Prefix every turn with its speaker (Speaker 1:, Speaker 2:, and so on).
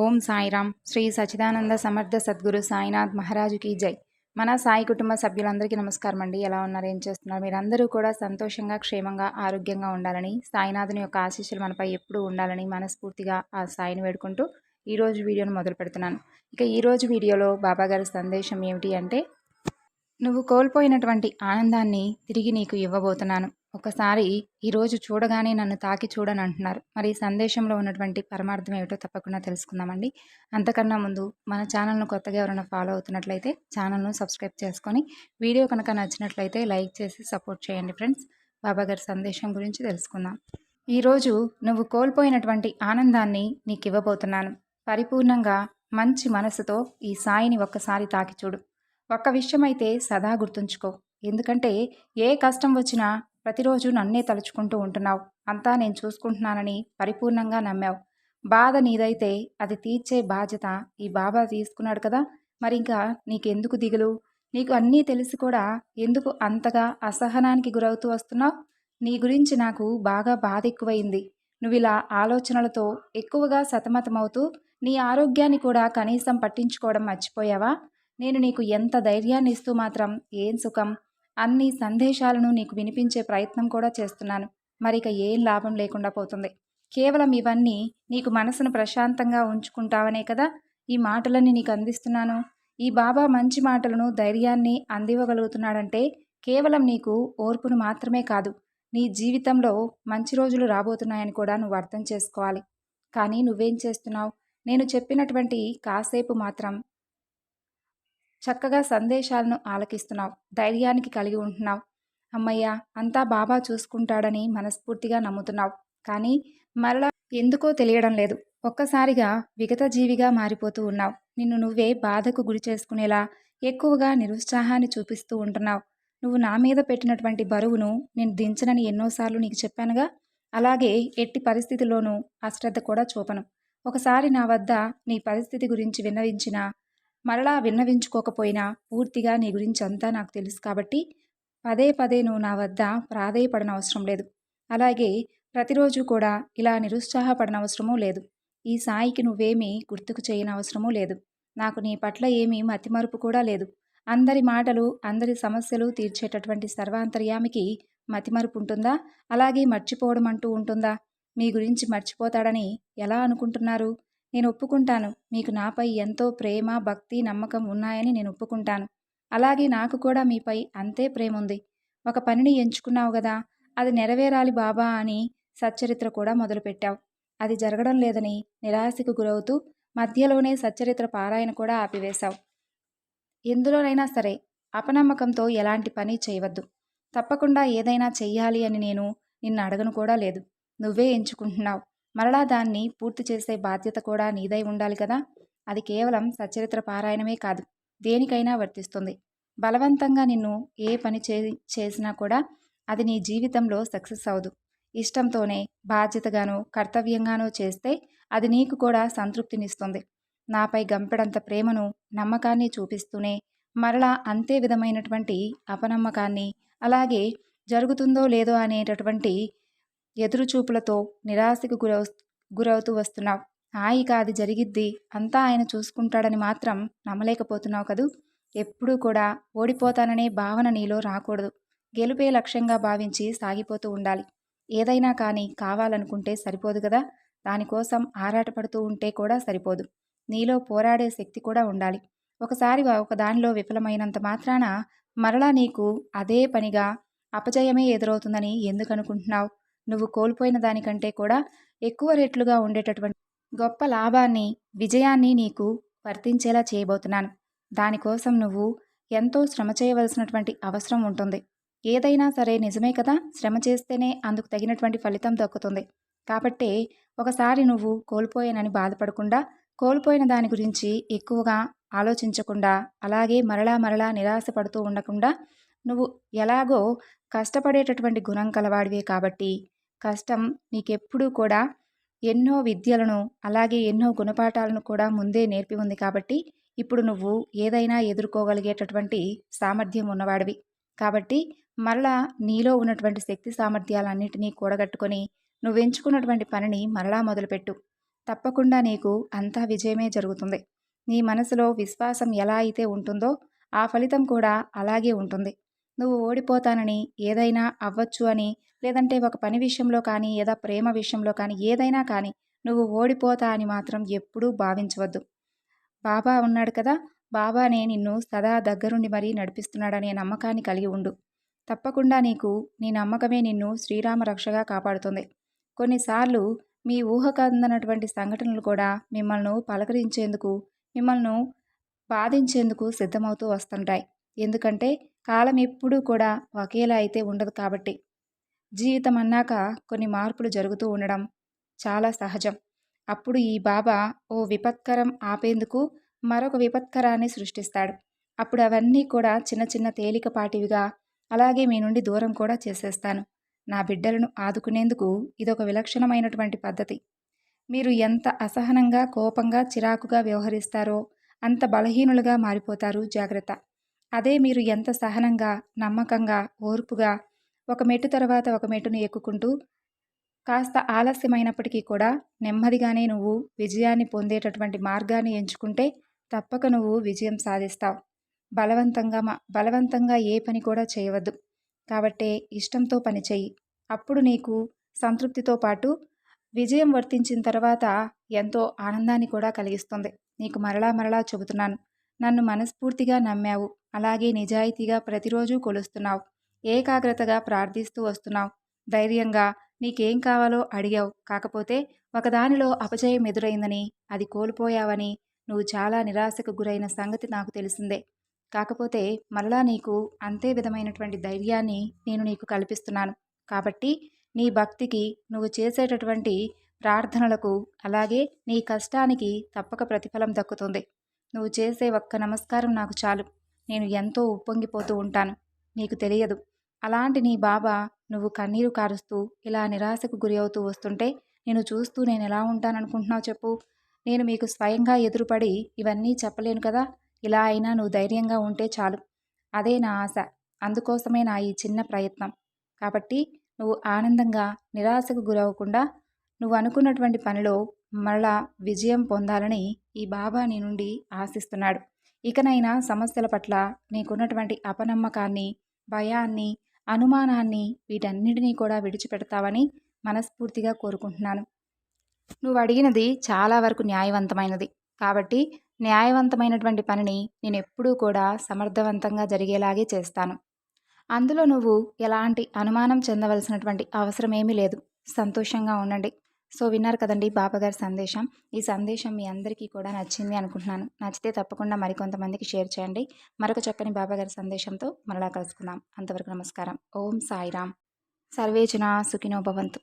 Speaker 1: ఓం సాయిరామ్. శ్రీ సచిదానంద సమర్థ సద్గురు సాయినాథ్ మహారాజుకి జై. మన సాయి కుటుంబ సభ్యులందరికీ నమస్కారం అండి. ఎలా ఉన్నారు, ఏం చేస్తున్నారు? మీరందరూ కూడా సంతోషంగా, క్షేమంగా, ఆరోగ్యంగా ఉండాలని, సాయినాథుని యొక్క ఆశీస్సులు మనపై ఎప్పుడూ ఉండాలని మనస్ఫూర్తిగా ఆ సాయిని వేడుకుంటూ ఈరోజు వీడియోను మొదలు పెడుతున్నాను. ఇక ఈరోజు వీడియోలో బాబాగారి సందేశం ఏమిటి అంటే, నువ్వు కోల్పోయినటువంటి ఆనందాన్ని తిరిగి నీకు ఇవ్వబోతున్నాను. ఒకసారి ఈరోజు చూడగానే నన్ను తాకి చూడని అంటున్నారు. మరి ఈ సందేశంలో ఉన్నటువంటి పరమార్థం ఏమిటో తప్పకుండా తెలుసుకుందామండి. అంతకన్నా ముందు మన ఛానల్ను కొత్తగా ఎవరైనా ఫాలో అవుతున్నట్లయితే ఛానల్ను సబ్స్క్రైబ్ చేసుకొని, వీడియో కనుక నచ్చినట్లయితే లైక్ చేసి సపోర్ట్ చేయండి ఫ్రెండ్స్. బాబాగారి సందేశం గురించి తెలుసుకుందాం. ఈరోజు నువ్వు కోల్పోయినటువంటి ఆనందాన్ని నీకు ఇవ్వబోతున్నాను. పరిపూర్ణంగా మంచి మనసుతో ఈ సాయిని ఒక్కసారి తాకి చూడు. ఒక్క విషయమైతే సదా గుర్తుంచుకో. ఎందుకంటే ఏ కష్టం వచ్చినా ప్రతిరోజు నన్నే తలుచుకుంటూ ఉంటున్నావు. అంతా నేను చూసుకుంటున్నానని పరిపూర్ణంగా నమ్మావు. బాధ నీదైతే అది తీర్చే బాధ్యత ఈ బాబా తీసుకున్నాడు కదా. మరి ఇంకా నీకెందుకు దిగులు? నీకు అన్నీ తెలిసి కూడా ఎందుకు అంతగా అసహనానికి గురవుతూ వస్తున్నావు? నీ గురించి నాకు బాగా బాధ ఎక్కువైంది. నువ్వు ఇలా ఆలోచనలతో ఎక్కువగా సతమతమవుతూ నీ ఆరోగ్యాన్ని కూడా కనీసం పట్టించుకోవడం మర్చిపోయావా? నేను నీకు ఎంత ధైర్యాన్ని ఇస్తూ మాత్రం ఏం సుఖం? అన్ని సందేశాలను నీకు వినిపించే ప్రయత్నం కూడా చేస్తున్నాను. మరిక ఏం లాభం లేకుండా పోతుంది. కేవలం ఇవన్నీ నీకు మనసును ప్రశాంతంగా ఉంచుకుంటావనే కదా ఈ మాటలన్నీ నీకు అందిస్తున్నాను. ఈ బాబా మంచి మాటలను, ధైర్యాన్ని అందివ్వగలుగుతున్నాడంటే కేవలం నీకు ఓర్పును మాత్రమే కాదు, నీ జీవితంలో మంచి రోజులు రాబోతున్నాయని కూడా నువ్వు అర్థం చేసుకోవాలి. కానీ నువ్వేం చేస్తున్నావు? నేను చెప్పినటువంటి కాసేపు మాత్రం చక్కగా సందేశాలను ఆలకిస్తున్నావు, ధైర్యానికి కలిగి ఉంటున్నావు. అమ్మయ్య, అంతా బాబా చూసుకుంటాడని మనస్ఫూర్తిగా నమ్ముతున్నావు. కానీ మరలా ఎందుకో తెలియడం లేదు, ఒక్కసారిగా విగత జీవిగా మారిపోతూ ఉన్నావు. నిన్ను నువ్వే బాధకు గురి చేసుకునేలా ఎక్కువగా నిరుత్సాహాన్ని చూపిస్తూ ఉంటున్నావు. నువ్వు నా మీద పెట్టినటువంటి బరువును నేను దించనని ఎన్నోసార్లు నీకు చెప్పానుగా. అలాగే ఎట్టి పరిస్థితిలోనూ అశ్రద్ధ కూడా చూపను. ఒకసారి నా వద్ద నీ పరిస్థితి గురించి విన్నవించినా, మరలా విన్నవించుకోకపోయినా పూర్తిగా నీ గురించి అంతా నాకు తెలుసు కాబట్టి పదే పదే నువ్వు నా వద్ద ప్రాధేయపడనవసరం లేదు. అలాగే ప్రతిరోజు కూడా ఇలా నిరుత్సాహపడనవసరమూ లేదు. ఈ సాయికి నువ్వేమీ గుర్తుకు చేయనవసరమూ లేదు. నాకు నీ పట్ల ఏమీ మతిమరుపు కూడా లేదు. అందరి మాటలు, అందరి సమస్యలు తీర్చేటటువంటి సర్వాంతర్యామికి మతిమరుపు ఉంటుందా? అలాగే మర్చిపోవడం అంటూ ఉంటుందా? మీ గురించి మర్చిపోతాడని ఎలా అనుకుంటున్నారు? నేను ఒప్పుకుంటాను, మీకు నాపై ఎంతో ప్రేమ, భక్తి, నమ్మకం ఉన్నాయని నేను ఒప్పుకుంటాను. అలాగే నాకు కూడా మీపై అంతే ప్రేమ ఉంది. ఒక పనిని ఎంచుకున్నావు కదా, అది నెరవేరాలి బాబా అని సచ్చరిత్ర కూడా మొదలుపెట్టావు. అది జరగడం లేదని నిరాశకు గురవుతూ మధ్యలోనే సచ్చరిత్ర పారాయణ కూడా ఆపివేశావు. ఎందులోనైనా సరే అపనమ్మకంతో ఎలాంటి పని చేయవద్దు. తప్పకుండా ఏదైనా చెయ్యాలి అని నేను నిన్ను అడగను కూడా లేదు. నువ్వే ఎంచుకుంటున్నావు. మరలా దాన్ని పూర్తి చేసే బాధ్యత కూడా నీదై ఉండాలి కదా. అది కేవలం సచరిత్ర పారాయణమే కాదు, దేనికైనా వర్తిస్తుంది. బలవంతంగా నిన్ను ఏ పని చేసినా కూడా అది నీ జీవితంలో సక్సెస్ అవ్వదు. ఇష్టంతోనే, బాధ్యతగానో, కర్తవ్యంగానో చేస్తే అది నీకు కూడా సంతృప్తినిస్తుంది. నాపై గంపెడంత ప్రేమను, నమ్మకాన్ని చూపిస్తూనే మరలా అంతే విధమైనటువంటి అపనమ్మకాన్ని, అలాగే జరుగుతుందో లేదో అనేటటువంటి ఎదురుచూపులతో నిరాశకు గురవుతూ వస్తున్నావు. హాయిగా అది జరిగిద్ది, అంతా ఆయన చూసుకుంటాడని మాత్రం నమ్మలేకపోతున్నావు కదూ. ఎప్పుడూ కూడా ఓడిపోతాననే భావన నీలో రాకూడదు. గెలుపే లక్ష్యంగా భావించి సాగిపోతూ ఉండాలి. ఏదైనా కానీ కావాలనుకుంటే సరిపోదు కదా, దానికోసం ఆరాటపడుతూ ఉంటే కూడా సరిపోదు. నీలో పోరాడే శక్తి కూడా ఉండాలి. ఒకసారి ఒక దానిలో విఫలమైనంత మాత్రాన మరలా నీకు అదే పనిగా అపజయమే ఎదురవుతుందని ఎందుకు అనుకుంటున్నావు? నువ్వు కోల్పోయిన దానికంటే కూడా ఎక్కువ రెట్లుగా ఉండేటటువంటి గొప్ప లాభాన్ని, విజయాన్ని నీకు వర్తించేలా చేయబోతున్నాను. దానికోసం నువ్వు ఎంతో శ్రమ చేయవలసినటువంటి అవసరం ఉంటుంది. ఏదైనా సరే నిజమే కదా, శ్రమ చేస్తేనే అందుకు తగినటువంటి ఫలితం దక్కుతుంది. కాబట్టే ఒకసారి నువ్వు కోల్పోయానని బాధపడకుండా, కోల్పోయిన దాని గురించి ఎక్కువగా ఆలోచించకుండా, అలాగే మరలా మరలా నిరాశపడుతూ ఉండకుండా, నువ్వు ఎలాగో కష్టపడేటటువంటి గుణం కలవాడివే కాబట్టి, కష్టం నీకెప్పుడూ కూడా ఎన్నో విద్యలను, అలాగే ఎన్నో గుణపాఠాలను కూడా ముందే నేర్పి ఉంది కాబట్టి ఇప్పుడు నువ్వు ఏదైనా ఎదుర్కోగలిగేటటువంటి సామర్థ్యం ఉన్నవాడివి. కాబట్టి మరలా నీలో ఉన్నటువంటి శక్తి సామర్థ్యాలన్నింటినీ కూడగట్టుకొని నువ్వెంచుకున్నటువంటి పనిని మరలా మొదలుపెట్టు. తప్పకుండా నీకు అంతా విజయమే జరుగుతుంది. నీ మనసులో విశ్వాసం ఎలా అయితే ఉంటుందో ఆ ఫలితం కూడా అలాగే ఉంటుంది. నువ్వు ఓడిపోతానని, ఏదైనా అవ్వచ్చు అని, లేదంటే ఒక పని విషయంలో కానీ, లేదా ప్రేమ విషయంలో కానీ, ఏదైనా కానీ నువ్వు ఓడిపోతా అని మాత్రం ఎప్పుడూ భావించవద్దు. బాబా ఉన్నాడు కదా! బాబానే నిన్ను సదా దగ్గరుండి మరీ నడిపిస్తున్నాడనే నమ్మకాన్ని కలిగి ఉండు. తప్పకుండా నీ నమ్మకమే నిన్ను శ్రీరామ రక్షగా కాపాడుతుంది. కొన్నిసార్లు మీ ఊహకందనటువంటి సంఘటనలు కూడా మిమ్మల్ని పలకరించేందుకు, మిమ్మల్ని బాధించేందుకు సిద్ధమవుతూ వస్తుంటాయి. ఎందుకంటే కాలం ఎప్పుడూ కూడా ఒకేలా అయితే ఉండదు కాబట్టి. జీవితం అన్నాక కొన్ని మార్పులు జరుగుతూ ఉండడం చాలా సహజం. అప్పుడు ఈ బాబా ఓ విపత్కరం ఆపేందుకు మరొక విపత్కరాన్ని సృష్టిస్తాడు. అప్పుడు అవన్నీ కూడా చిన్న చిన్న తేలికపాటివిగా, అలాగే మీ నుండి దూరం కూడా చేసేస్తాను. నా బిడ్డలను ఆదుకునేందుకు ఇదొక విలక్షణమైనటువంటి పద్ధతి. మీరు ఎంత అసహనంగా, కోపంగా, చిరాకుగా వ్యవహరిస్తారో అంత బలహీనులుగా మారిపోతారు. జాగ్రత్త. అదే మీరు ఎంత సహనంగా, నమ్మకంగా, ఓర్పుగా ఒక మెట్టు తర్వాత ఒక మెట్టును ఎక్కుకుంటూ, కాస్త ఆలస్యమైనప్పటికీ కూడా నెమ్మదిగానే నువ్వు విజయాన్ని పొందేటటువంటి మార్గాన్ని ఎంచుకుంటే తప్పక నువ్వు విజయం సాధిస్తావు. బలవంతంగా ఏ పని కూడా చేయవద్దు. కాబట్టే ఇష్టంతో పని చెయ్యి. అప్పుడు నీకు సంతృప్తితో పాటు విజయం వర్తించిన తర్వాత ఎంతో ఆనందాన్ని కూడా కలిగిస్తుంది. నీకు మరలా చెబుతున్నాను, నన్ను మనస్ఫూర్తిగా నమ్మావు, అలాగే నిజాయితీగా ప్రతిరోజు కొలుస్తున్నావు, ఏకాగ్రతగా ప్రార్థిస్తూ వస్తున్నావు, ధైర్యంగా నీకేం కావాలో అడిగావు. కాకపోతే ఒకదానిలో అపజయం ఎదురైందని, అది కోల్పోయావని, నువ్వు చాలా నిరాశకు గురైన సంగతి నాకు తెలిసిందే. కాకపోతే మరలా నీకు అంతే విధమైనటువంటి ధైర్యాన్ని నేను నీకు కల్పిస్తున్నాను. కాబట్టి నీ భక్తికి, నువ్వు చేసేటటువంటి ప్రార్థనలకు, అలాగే నీ కష్టానికి తప్పక ప్రతిఫలం దక్కుతుంది. నువ్వు చేసే ఒక్క నమస్కారం నాకు చాలు. నేను ఎంతో ఉప్పొంగిపోతూ ఉంటాను. నీకు తెలియదు. అలాంటి నీ బాబా నువ్వు కన్నీరు కారుస్తూ ఇలా నిరాశకు గురి అవుతూ వస్తుంటే నేను చూస్తూ నేను ఎలా ఉంటాననుకుంటున్నావు చెప్పు? నేను మీకు స్వయంగా ఎదురుపడి ఇవన్నీ చెప్పలేను కదా. ఇలా అయినా నువ్వు ధైర్యంగా ఉంటే చాలు. అదే నా ఆశ. అందుకోసమే నా ఈ చిన్న ప్రయత్నం. కాబట్టి నువ్వు ఆనందంగా, నిరాశకు గురవకుండా నువ్వు అనుకున్నటువంటి పనిలో మళ్ళా విజయం పొందాలని ఈ బాబా నీ నుండి ఆశిస్తున్నాడు. ఇకనైనా సమస్యల పట్ల నీకున్నటువంటి అపనమ్మకాన్ని, భయాన్ని, అనుమానాన్ని, వీటన్నిటినీ కూడా విడిచిపెడతావని మనస్ఫూర్తిగా కోరుకుంటున్నాను. నువ్వు అడిగినది చాలా వరకు న్యాయవంతమైనది. కాబట్టి న్యాయవంతమైనటువంటి పనిని నేను ఎప్పుడూ కూడా సమర్థవంతంగా జరిగేలాగే చేస్తాను. అందులో నువ్వు ఎలాంటి అనుమానం చెందవలసినటువంటి అవసరం ఏమీ లేదు. సంతోషంగా ఉండండి. సో విన్నారు కదండి బాబాగారి సందేశం. ఈ సందేశం మీ అందరికీ కూడా నచ్చింది అనుకుంటున్నాను. నచ్చితే తప్పకుండా మరికొంతమందికి షేర్ చేయండి. మరొక చక్కని బాబాగారి సందేశంతో మరలా కలుసుకుందాం. అంతవరకు నమస్కారం. ఓం సాయిరామ్. సర్వే జనా సుఖినో భవంతు.